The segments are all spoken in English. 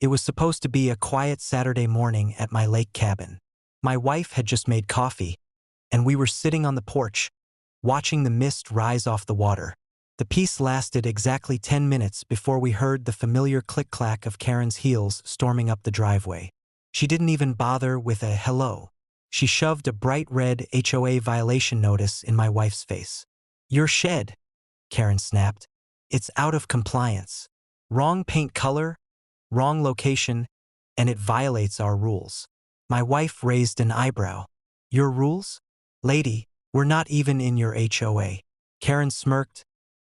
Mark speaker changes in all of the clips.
Speaker 1: It was supposed to be a quiet Saturday morning at my lake cabin. My wife had just made coffee, and we were sitting on the porch, watching the mist rise off the water. The peace lasted exactly 10 minutes before we heard the familiar click-clack of Karen's heels storming up the driveway. She didn't even bother with a hello. She shoved a bright red HOA violation notice in my wife's face. "Your shed," Karen snapped. "It's out of compliance. Wrong paint color, wrong location, and it violates our rules." My wife raised an eyebrow. "Your rules? Lady, we're not even in your HOA." Karen smirked,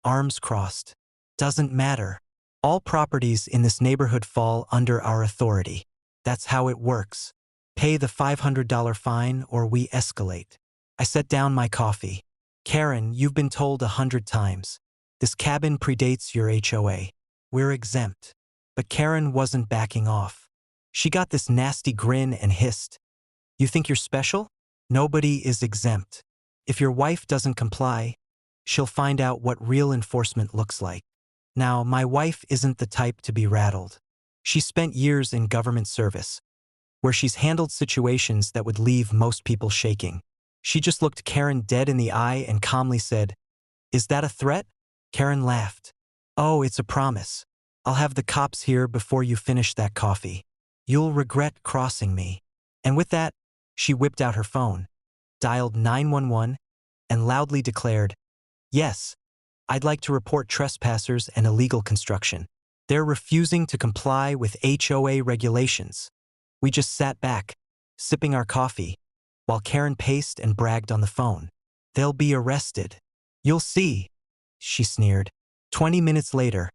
Speaker 1: arms crossed. "Doesn't matter. All properties in this neighborhood fall under our authority. That's how it works. Pay the $500 fine or we escalate." I set down my coffee. "Karen, you've been told 100 times. This cabin predates your HOA. We're exempt." But Karen wasn't backing off. She got this nasty grin and hissed. "You think you're special? Nobody is exempt. If your wife doesn't comply, she'll find out what real enforcement looks like." Now, my wife isn't the type to be rattled. She spent years in government service, where she's handled situations that would leave most people shaking. She just looked Karen dead in the eye and calmly said, "Is that a threat?" Karen laughed. "Oh, it's a promise. I'll have the cops here before you finish that coffee. You'll regret crossing me." And with that, she whipped out her phone, dialed 911, and loudly declared, "Yes, I'd like to report trespassers and illegal construction. They're refusing to comply with HOA regulations." We just sat back, sipping our coffee, while Karen paced and bragged on the phone. "They'll be arrested. You'll see," she sneered. 20 minutes later,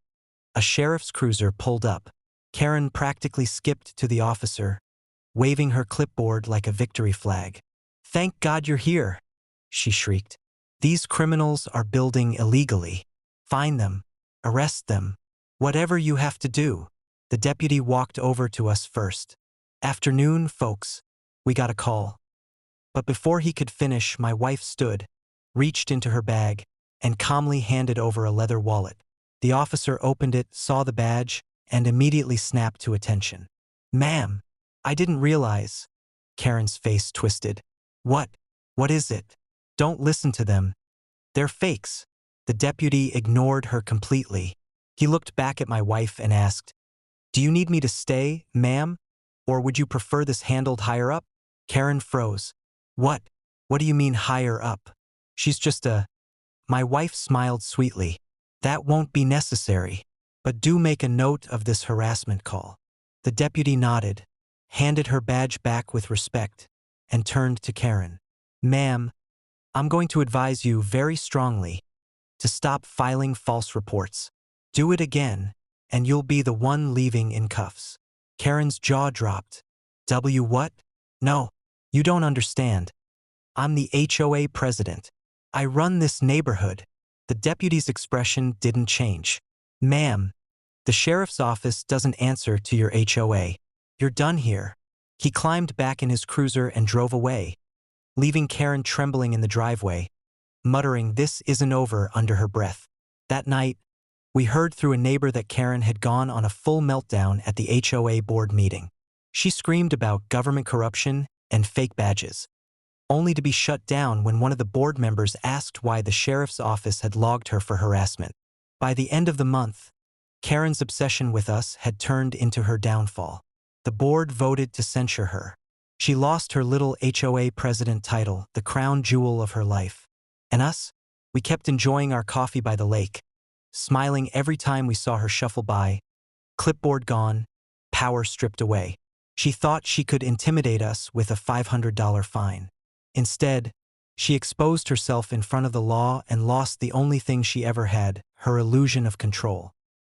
Speaker 1: a sheriff's cruiser pulled up. Karen practically skipped to the officer, waving her clipboard like a victory flag. "Thank God you're here," she shrieked. "These criminals are building illegally. Find them, arrest them, whatever you have to do." The deputy walked over to us first. "Afternoon, folks. We got a call." But before he could finish, my wife stood, reached into her bag, and calmly handed over a leather wallet. The officer opened it, saw the badge, and immediately snapped to attention. "Ma'am, I didn't realize." Karen's face twisted. What is it?" "Don't listen to them. They're fakes." The deputy ignored her completely. He looked back at my wife and asked, "Do you need me to stay, ma'am? Or would you prefer this handled higher up?" Karen froze. What do you mean higher up? She's just a..." My wife smiled sweetly. "That won't be necessary. But do make a note of this harassment call." The deputy nodded, handed her badge back with respect, and turned to Karen. "Ma'am, I'm going to advise you very strongly to stop filing false reports. Do it again, and you'll be the one leaving in cuffs." Karen's jaw dropped. What? "No, you don't understand. I'm the HOA president. I run this neighborhood." The deputy's expression didn't change. "Ma'am, the sheriff's office doesn't answer to your HOA. You're done here." He climbed back in his cruiser and drove away, leaving Karen trembling in the driveway, muttering "this isn't over" under her breath. That night, we heard through a neighbor that Karen had gone on a full meltdown at the HOA board meeting. She screamed about government corruption and fake badges, only to be shut down when one of the board members asked why the sheriff's office had logged her for harassment. By the end of the month, Karen's obsession with us had turned into her downfall. The board voted to censure her. She lost her little HOA president title, the crown jewel of her life. And us? We kept enjoying our coffee by the lake, smiling every time we saw her shuffle by, clipboard gone, power stripped away. She thought she could intimidate us with a $500 fine. Instead, she exposed herself in front of the law and lost the only thing she ever had, her illusion of control.